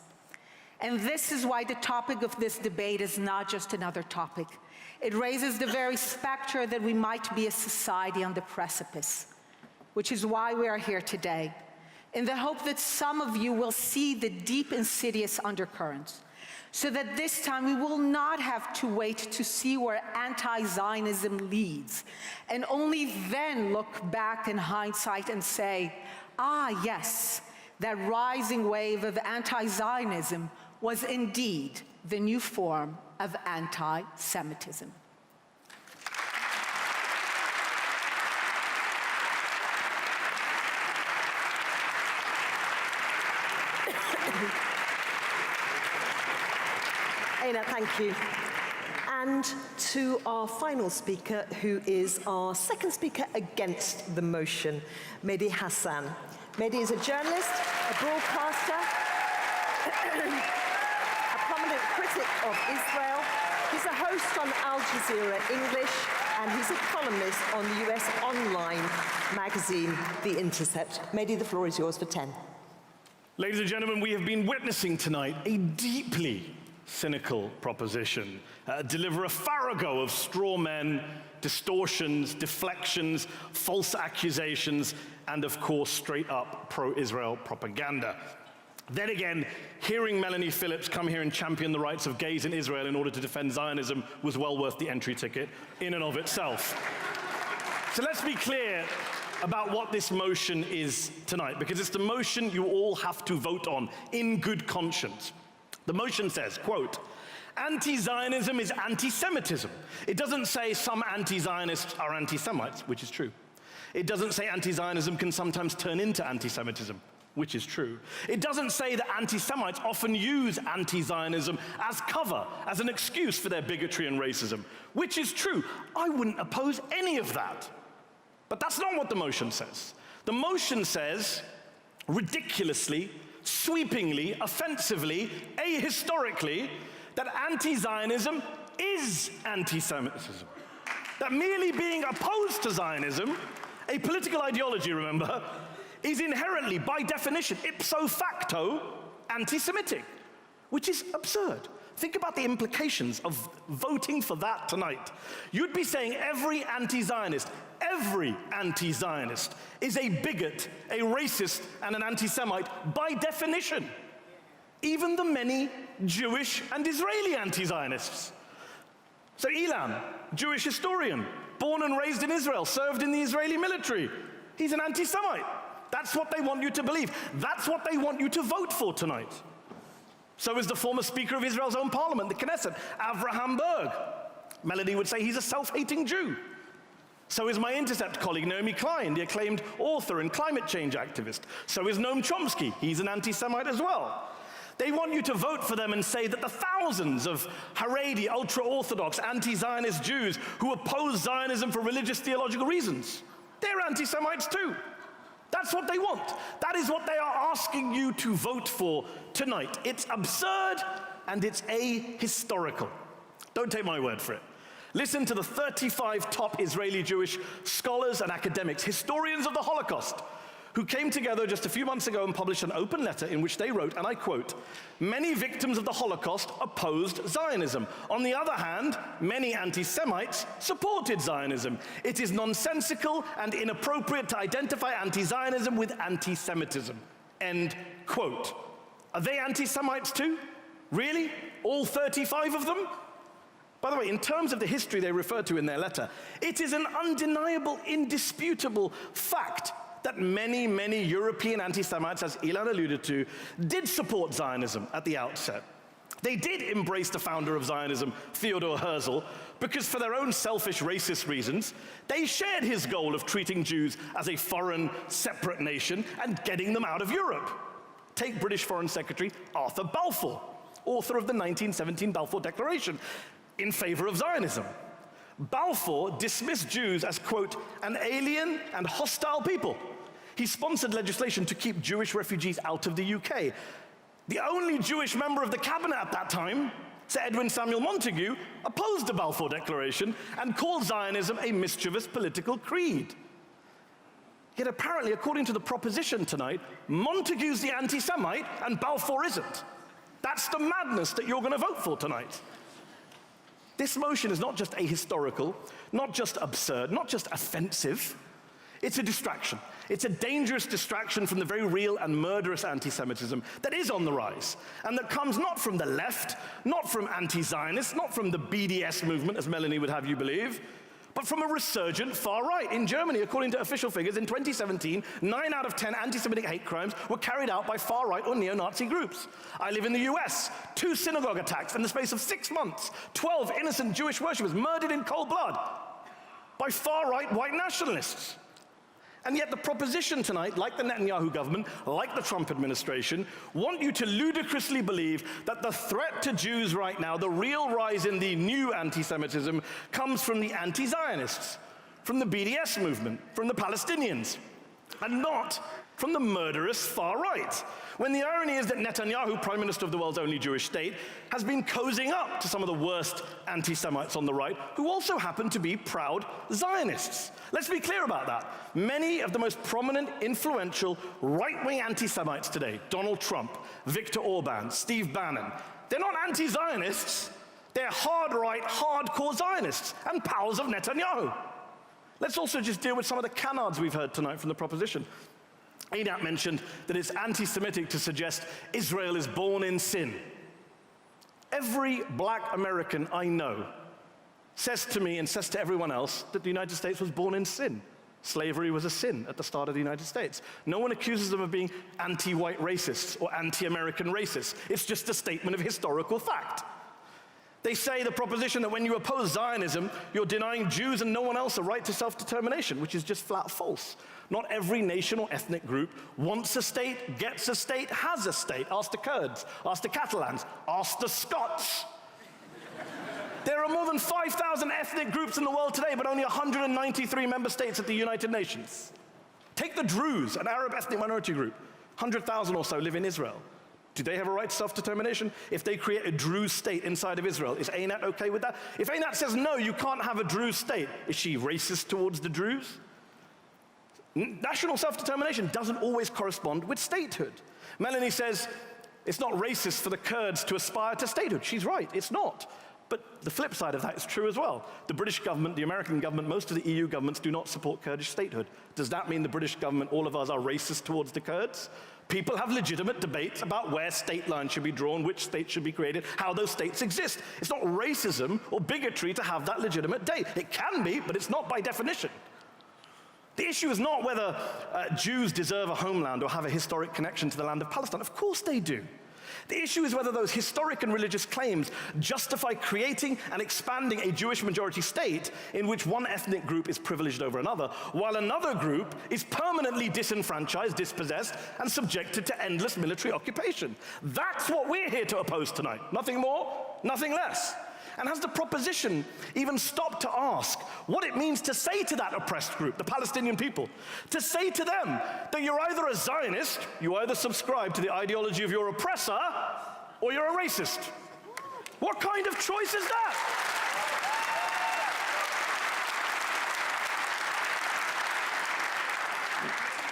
And this is why the topic of this debate is not just another topic. It raises the very specter that we might be a society on the precipice, which is why we are here today, in the hope that some of you will see the deep, insidious undercurrents, so that this time we will not have to wait to see where anti-Zionism leads, and only then look back in hindsight and say, ah, yes, that rising wave of anti-Zionism was indeed the new form of anti-Semitism. Aina, thank you. And to our final speaker, who is our second speaker against the motion, Mehdi Hassan. Mehdi is a journalist, a broadcaster, a prominent critic of Israel. He's a host on Al Jazeera English, and he's a columnist on the US online magazine, The Intercept. Mehdi, the floor is yours for 10. Ladies and gentlemen, we have been witnessing tonight a deeply cynical proposition deliver a farrago of straw men, distortions, deflections, false accusations, and of course, straight up pro-Israel propaganda. Then again, hearing Melanie Phillips come here and champion the rights of gays in Israel in order to defend Zionism was well worth the entry ticket in and of itself. So let's be clear about what this motion is tonight, because it's the motion you all have to vote on in good conscience. The motion says, quote, anti-Zionism is anti-Semitism. It doesn't say some anti-Zionists are anti-Semites, which is true. It doesn't say anti-Zionism can sometimes turn into anti-Semitism, which is true. It doesn't say that anti-Semites often use anti-Zionism as cover, as an excuse for their bigotry and racism, which is true. I wouldn't oppose any of that. But that's not what the motion says. The motion says, ridiculously, sweepingly, offensively, ahistorically, that anti-Zionism is anti-Semitism. That merely being opposed to Zionism, a political ideology, remember, is inherently, by definition, ipso facto, anti-Semitic, which is absurd. Think about the implications of voting for that tonight. You'd be saying every anti-Zionist is a bigot, a racist, and an anti-Semite by definition. Even the many Jewish and Israeli anti-Zionists. So Elam, Jewish historian, born and raised in Israel, served in the Israeli military. He's an anti-Semite. That's what they want you to believe. That's what they want you to vote for tonight. So is the former Speaker of Israel's own parliament, the Knesset, Avraham Berg. Melanie would say he's a self-hating Jew. So is my Intercept colleague, Naomi Klein, the acclaimed author and climate change activist. So is Noam Chomsky. He's an anti-Semite as well. They want you to vote for them and say that the thousands of Haredi, ultra-Orthodox, anti-Zionist Jews who oppose Zionism for religious theological reasons, they're anti-Semites too. That's what they want. That is what they are asking you to vote for tonight. It's absurd and it's ahistorical. Don't take my word for it. Listen to the 35 top Israeli Jewish scholars and academics, historians of the Holocaust, who came together just a few months ago and published an open letter in which they wrote, and I quote, "Many victims of the Holocaust opposed Zionism. On the other hand, many anti-Semites supported Zionism. It is nonsensical and inappropriate to identify anti-Zionism with anti-Semitism." End quote. Are they anti-Semites too? Really? All 35 of them? By the way, in terms of the history they refer to in their letter, it is an undeniable, indisputable fact that many, many European anti-Semites, as Ilan alluded to, did support Zionism at the outset. They did embrace the founder of Zionism, Theodor Herzl, because for their own selfish racist reasons, they shared his goal of treating Jews as a foreign, separate nation and getting them out of Europe. Take British Foreign Secretary Arthur Balfour, author of the 1917 Balfour Declaration, in favor of Zionism. Balfour dismissed Jews as, quote, an alien and hostile people. He sponsored legislation to keep Jewish refugees out of the UK. The only Jewish member of the cabinet at that time, Sir Edwin Samuel Montagu, opposed the Balfour Declaration and called Zionism a mischievous political creed. Yet apparently, according to the proposition tonight, Montagu's the anti-Semite and Balfour isn't. That's the madness that you're going to vote for tonight. This motion is not just ahistorical, not just absurd, not just offensive. It's a distraction. It's a dangerous distraction from the very real and murderous anti-Semitism that is on the rise, and that comes not from the left, not from anti-Zionists, not from the BDS movement, as Melanie would have you believe, but from a resurgent far right. In Germany, according to official figures, in 2017, 9 out of 10 anti-Semitic hate crimes were carried out by far right or neo-Nazi groups. I live in the US, 2 synagogue attacks in the space of 6 months, 12 innocent Jewish worshippers murdered in cold blood by far right white nationalists. And yet the proposition tonight, like the Netanyahu government, like the Trump administration, want you to ludicrously believe that the threat to Jews right now, the real rise in the new anti-Semitism, comes from the anti-Zionists, from the BDS movement, from the Palestinians, and not from the murderous far right. When the irony is that Netanyahu, Prime Minister of the world's only Jewish state, has been cozying up to some of the worst anti-Semites on the right, who also happen to be proud Zionists. Let's be clear about that. Many of the most prominent, influential, right-wing anti-Semites today, Donald Trump, Viktor Orban, Steve Bannon, they're not anti-Zionists, they're hard-right, hardcore Zionists and pals of Netanyahu. Let's also just deal with some of the canards we've heard tonight from the proposition. Einat mentioned that it's anti-Semitic to suggest Israel is born in sin. Every black American I know says to me and says to everyone else that the United States was born in sin. Slavery was a sin at the start of the United States. No one accuses them of being anti-white racists or anti-American racists. It's just a statement of historical fact. They say the proposition that when you oppose Zionism, you're denying Jews and no one else a right to self-determination, which is just flat false. Not every nation or ethnic group wants a state, gets a state, has a state. Ask the Kurds, ask the Catalans, ask the Scots. There are more than 5,000 ethnic groups in the world today, but only 193 member states at the United Nations. Take the Druze, an Arab ethnic minority group. 100,000 or so live in Israel. Do they have a right to self-determination? If they create a Druze state inside of Israel, is Einat okay with that? If Einat says, no, you can't have a Druze state, is she racist towards the Druze? National self-determination doesn't always correspond with statehood. Melanie says, it's not racist for the Kurds to aspire to statehood. She's right, it's not. But the flip side of that is true as well. The British government, the American government, most of the EU governments do not support Kurdish statehood. Does that mean the British government, all of us, are racist towards the Kurds? People have legitimate debates about where state lines should be drawn, which states should be created, how those states exist. It's not racism or bigotry to have that legitimate debate. It can be, but it's not by definition. The issue is not whether Jews deserve a homeland or have a historic connection to the land of Palestine. Of course they do. The issue is whether those historic and religious claims justify creating and expanding a Jewish majority state in which one ethnic group is privileged over another, while another group is permanently disenfranchised, dispossessed, and subjected to endless military occupation. That's what we're here to oppose tonight. Nothing more, nothing less. And has the proposition even stopped to ask what it means to say to that oppressed group, the Palestinian people, to say to them that you're either a Zionist, you either subscribe to the ideology of your oppressor, or you're a racist? What kind of choice is that?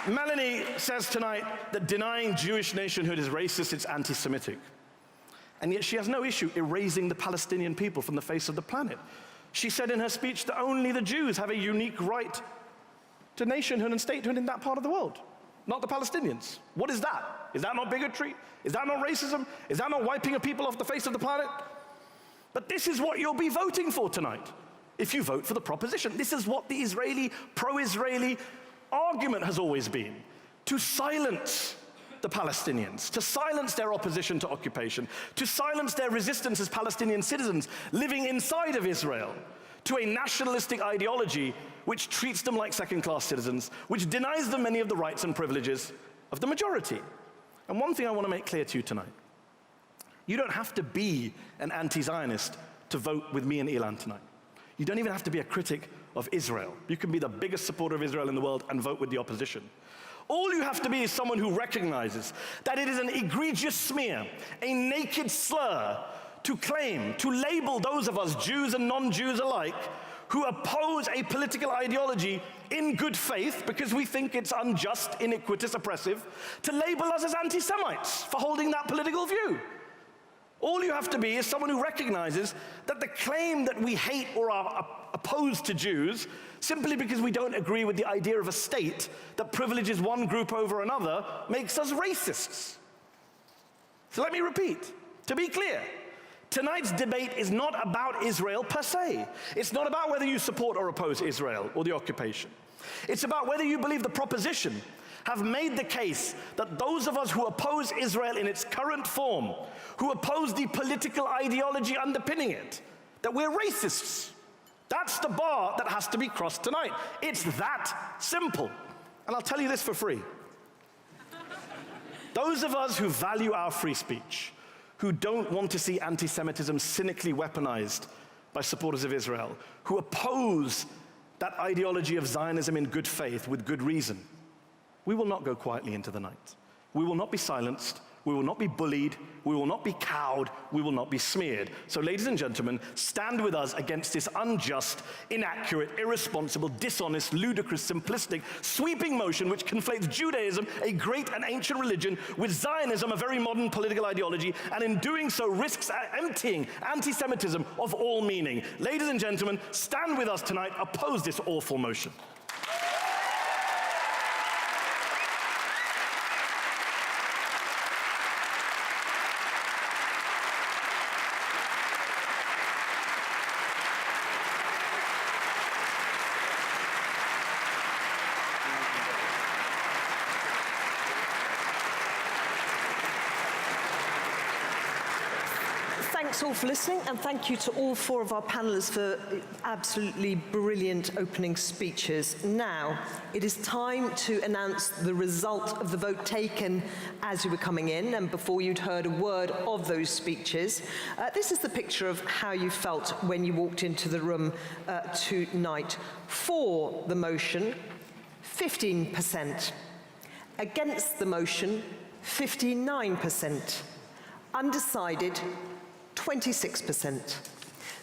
Melanie says tonight that denying Jewish nationhood is racist, it's anti-Semitic. And yet she has no issue erasing the Palestinian people from the face of the planet. She said in her speech that only the Jews have a unique right to nationhood and statehood in that part of the world, not the Palestinians. What is that? Is that not bigotry? Is that not racism? Is that not wiping a people off the face of the planet? But this is what you'll be voting for tonight if you vote for the proposition. This is what the Israeli, pro-Israeli argument has always been, to silence the Palestinians, to silence their opposition to occupation, to silence their resistance as Palestinian citizens living inside of Israel, to a nationalistic ideology which treats them like second-class citizens, which denies them many of the rights and privileges of the majority. And one thing I want to make clear to you tonight, you don't have to be an anti-Zionist to vote with me and Ilan tonight. You don't even have to be a critic of Israel. You can be the biggest supporter of Israel in the world and vote with the opposition. All you have to be is someone who recognizes that it is an egregious smear, a naked slur, to claim, to label those of us, Jews and non-Jews alike, who oppose a political ideology in good faith because we think it's unjust, iniquitous, oppressive, to label us as anti-Semites for holding that political view. All you have to be is someone who recognizes that the claim that we hate or are opposed to Jews simply because we don't agree with the idea of a state that privileges one group over another makes us racists. So let me repeat, to be clear, tonight's debate is not about Israel per se. It's not about whether you support or oppose Israel or the occupation. It's about whether you believe the proposition have made the case that those of us who oppose Israel in its current form, who oppose the political ideology underpinning it, that we're racists. That's the bar that has to be crossed tonight. It's that simple. And I'll tell you this for free. Those of us who value our free speech, who don't want to see anti-Semitism cynically weaponized by supporters of Israel, who oppose that ideology of Zionism in good faith with good reason, we will not go quietly into the night. We will not be silenced. We will not be bullied. We will not be cowed. We will not be smeared. So, ladies and gentlemen, stand with us against this unjust, inaccurate, irresponsible, dishonest, ludicrous, simplistic, sweeping motion which conflates Judaism, a great and ancient religion, with Zionism, a very modern political ideology, and in doing so risks emptying anti-Semitism of all meaning. Ladies and gentlemen, stand with us tonight. Oppose this awful motion. Thanks all for listening, and thank you to all four of our panelists for absolutely brilliant opening speeches. Now, it is time to announce the result of the vote taken as you were coming in and before you'd heard a word of those speeches. This is the picture of how you felt when you walked into the room tonight. For the motion, 15%. Against the motion, 59%. Undecided, 26%.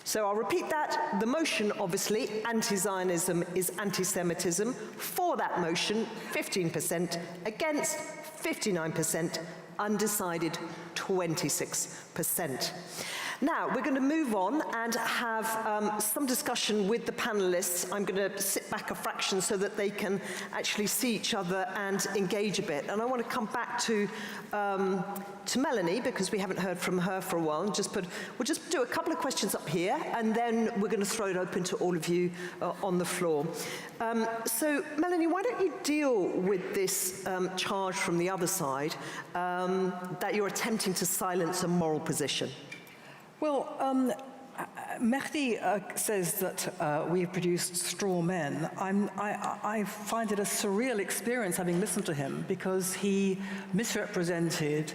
So I'll repeat that. The motion, obviously, anti-Zionism is anti-Semitism. For that motion, 15%. Against, 59%. Undecided, 26%. Now, we're going to move on and have some discussion with the panelists. I'm going to sit back a fraction so that they can actually see each other and engage a bit. And I want to come back to Melanie, because we haven't heard from her for a while. And we'll just do a couple of questions up here, and then we're going to throw it open to all of you on the floor. So, Melanie, why don't you deal with this charge from the other side that you're attempting to silence a moral position? Well, Mehdi says that we've produced straw men. I find it a surreal experience having listened to him, because he misrepresented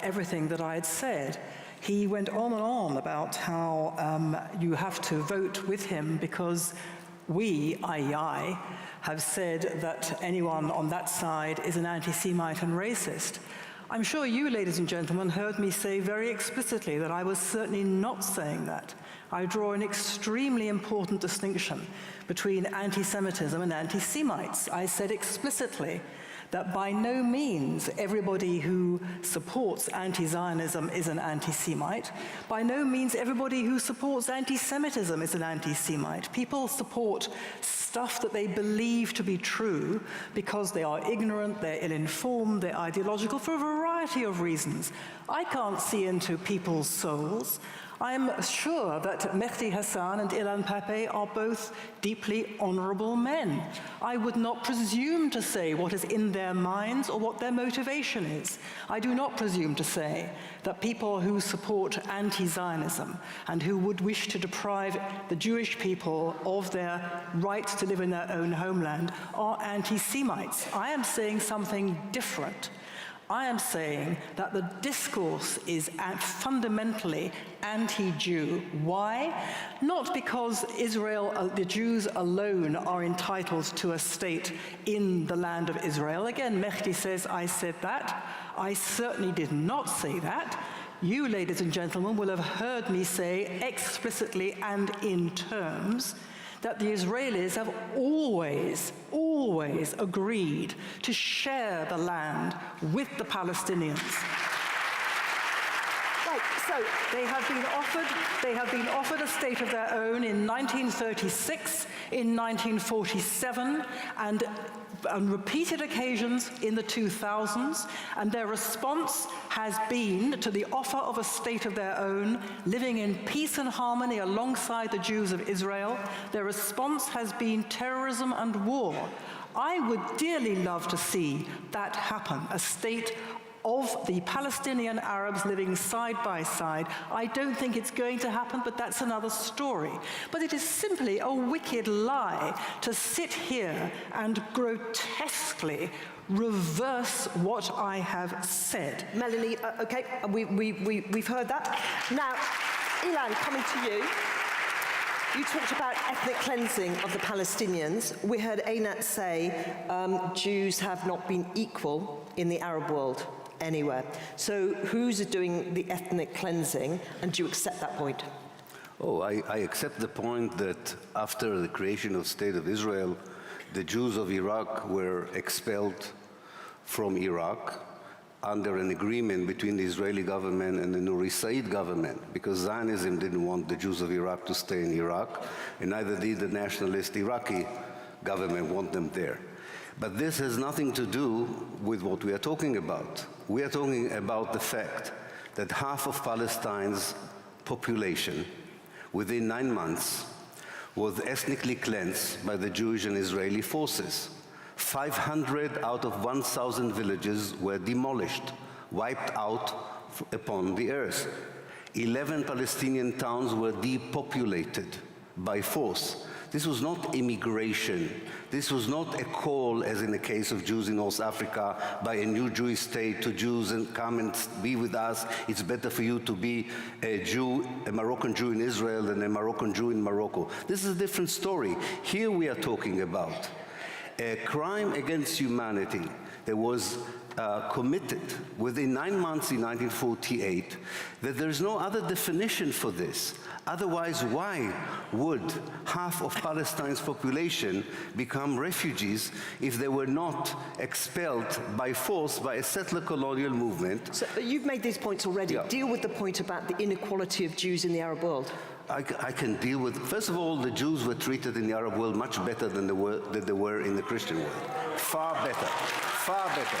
everything that I had said. He went on and on about how you have to vote with him because we, i.e. I, have said that anyone on that side is an anti-Semite and racist. I'm sure you, ladies and gentlemen, heard me say very explicitly that I was certainly not saying that. I draw an extremely important distinction between anti-Semitism and anti-Semites. I said explicitly that by no means everybody who supports anti-Zionism is an anti-Semite. By no means everybody who supports anti-Semitism is an anti-Semite. People support stuff that they believe to be true because they are ignorant, they're ill-informed, they're ideological for a variety of reasons. I can't see into people's souls. I'm sure that Mehdi Hassan and Ilan Pappé are both deeply honorable men. I would not presume to say what is in their minds or what their motivation is. I do not presume to say that people who support anti-Zionism and who would wish to deprive the Jewish people of their right to live in their own homeland are anti-Semites. I am saying something different. I am saying that the discourse is fundamentally anti-Jew. Why? Not because Israel, the Jews alone are entitled to a state in the land of Israel. Again, Mehdi says, I said that. I certainly did not say that. You, ladies and gentlemen, will have heard me say explicitly and in terms that the Israelis have always agreed to share the land with the Palestinians. Right, so they have been offered a state of their own in 1936, in 1947, and on repeated occasions in the 2000s, and their response has been to the offer of a state of their own, living in peace and harmony alongside the Jews of Israel. Their response has been terrorism and war. I would dearly love to see that happen, a state of the Palestinian Arabs living side by side. I don't think it's going to happen, but that's another story. But it is simply a wicked lie to sit here and grotesquely reverse what I have said. Melanie, okay, we've heard that. Now, Ilan, coming to you. You talked about ethnic cleansing of the Palestinians. We heard Einat say Jews have not been equal in the Arab world anywhere. So who's doing the ethnic cleansing, and do you accept that point? Oh, I accept the point that after the creation of State of Israel, the Jews of Iraq were expelled from Iraq under an agreement between the Israeli government and the Nuri Said government, because Zionism didn't want the Jews of Iraq to stay in Iraq, and neither did the nationalist Iraqi government want them there. But this has nothing to do with what we are talking about. We are talking about the fact that half of Palestine's population within 9 months was ethnically cleansed by the Jewish and Israeli forces. 500 out of 1,000 villages were demolished, wiped out upon the earth. 11 Palestinian towns were depopulated by force. This was not immigration. This was not a call, as in the case of Jews in North Africa, by a new Jewish state to Jews and come and be with us. It's better for you to be a Jew, a Moroccan Jew in Israel than a Moroccan Jew in Morocco. This is a different story. Here we are talking about a crime against humanity there was committed within 9 months in 1948 that there is no other definition for this. Otherwise, why would half of Palestine's population become refugees if they were not expelled by force by a settler colonial movement? So you've made these points already. Yeah. Deal with the point about the inequality of Jews in the Arab world. I can deal with, first of all, the Jews were treated in the Arab world much better than they were in the Christian world. Far better, far better.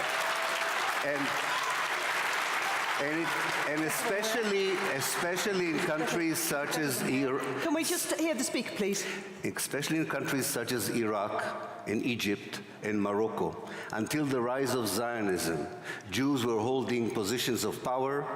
And especially in countries such as Iraq. Can we just hear the speaker, please? Especially in countries such as Iraq and Egypt and Morocco. Until the rise of Zionism, Jews were holding positions of power.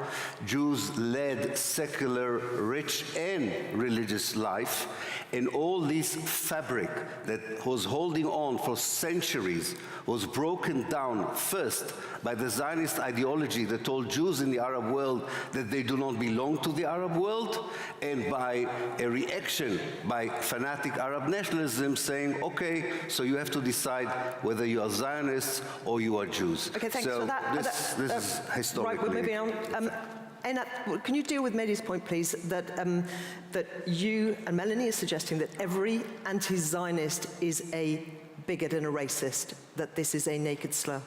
Jews led secular, rich, and religious life. And all this fabric that was holding on for centuries was broken down first by the Zionist ideology that told Jews in the Arab world that they do not belong to the Arab world, and by a reaction by fanatic Arab nationalism saying, okay, so you have to decide whether you are Zionists or you are Jews. Okay, thanks so for that. This is historically. Right, we're moving on. Einat, can you deal with Mehdi's point, please, that you and Melanie are suggesting that every anti-Zionist is a bigot and a racist, that this is a naked slur?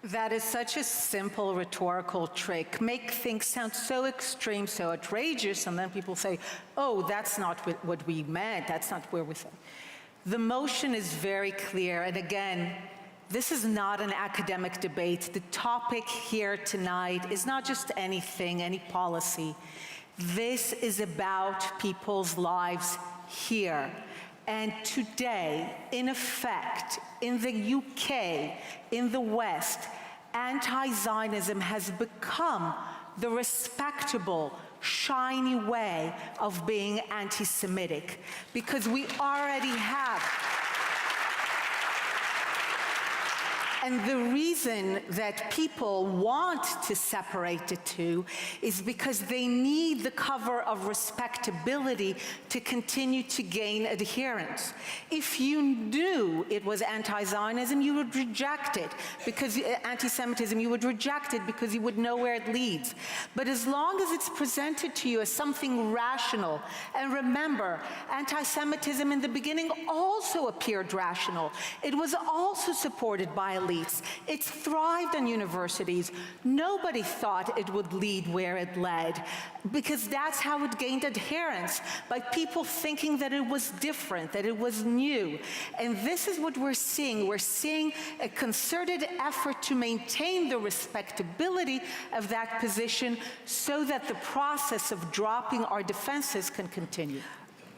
That is such a simple rhetorical trick. Make things sound so extreme, so outrageous, and then people say, oh, that's not what we meant, that's not where we said. The motion is very clear, and again, this is not an academic debate. The topic here tonight is not just anything, any policy. This is about people's lives here. And today, in effect, in the UK, in the West, anti-Zionism has become the respectable, shiny way of being anti-Semitic, because we already have. And the reason that people want to separate the two is because they need the cover of respectability to continue to gain adherence. If you knew it was anti-Zionism, you would reject it, because anti-Semitism, you would reject it because you would know where it leads. But as long as it's presented to you as something rational, and remember, anti-Semitism in the beginning also appeared rational. It was also supported by elites. It thrived on universities. Nobody thought it would lead where it led, because that's how it gained adherence, by people thinking that it was different, that it was new. And this is what we're seeing. We're seeing a concerted effort to maintain the respectability of that position so that the process of dropping our defenses can continue.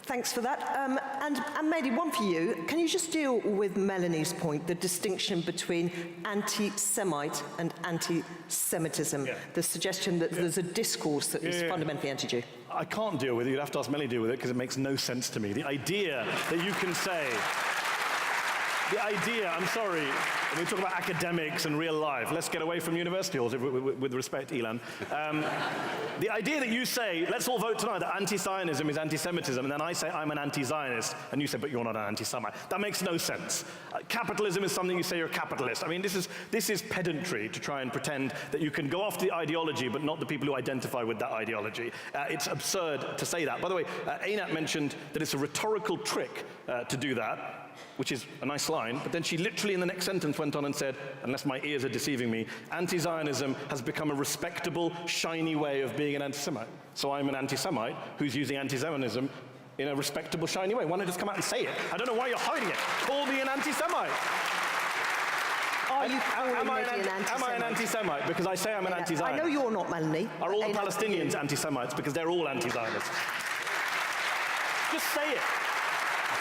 Thanks for that. And Mehdi, one for you. Can you just deal with Melanie's point, the distinction between anti-Semite and anti-Semitism, the suggestion that there's a discourse that is fundamentally anti-Jew? I can't deal with it. You'd have to ask Melanie to deal with it, because it makes no sense to me. The idea that you can say, I'm sorry, when we talk about academics and real life, let's get away from university halls, with respect, Ilan. The idea that you say, let's all vote tonight that anti-Zionism is anti-Semitism, and then I say I'm an anti-Zionist, and you say, but you're not an anti-Semite. That makes no sense. Capitalism is something you say you're a capitalist. I mean, this is pedantry to try and pretend that you can go after the ideology, but not the people who identify with that ideology. It's absurd to say that. By the way, Einat mentioned that it's a rhetorical trick to do that, which is a nice line, but then she literally in the next sentence went on and said, unless my ears are deceiving me, anti-Zionism has become a respectable, shiny way of being an anti-Semite. So I'm an anti-Semite who's using anti-Zionism in a respectable, shiny way. Why not just come out and say it? I don't know why you're hiding it. Call me an anti-Semite. Am I an anti-Semite? Because I say I'm an anti-Zionist. I know you're not, Melanie. Are all the Palestinians anti-Semites? Because they're all anti-Zionists. Just say it.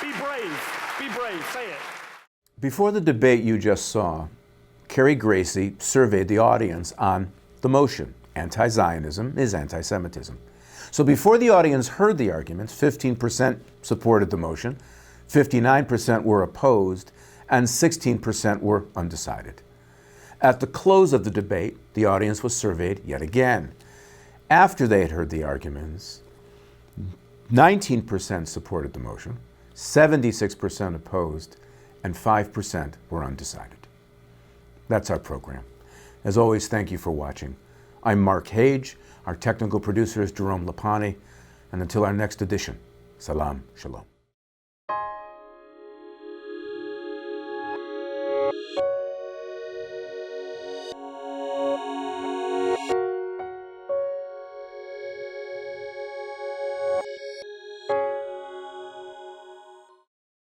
Be brave. Be brave. Say it. Before the debate you just saw, Carrie Gracie surveyed the audience on the motion, anti-Zionism is anti-Semitism. So before the audience heard the arguments, 15% supported the motion, 59% were opposed, and 16% were undecided. At the close of the debate, the audience was surveyed yet again. After they had heard the arguments, 19% supported the motion, 76% opposed, and 5% were undecided. That's our program. As always, thank you for watching. I'm Mark Hage. Our technical producer is Jerome Lapani. And until our next edition, Salaam, Shalom.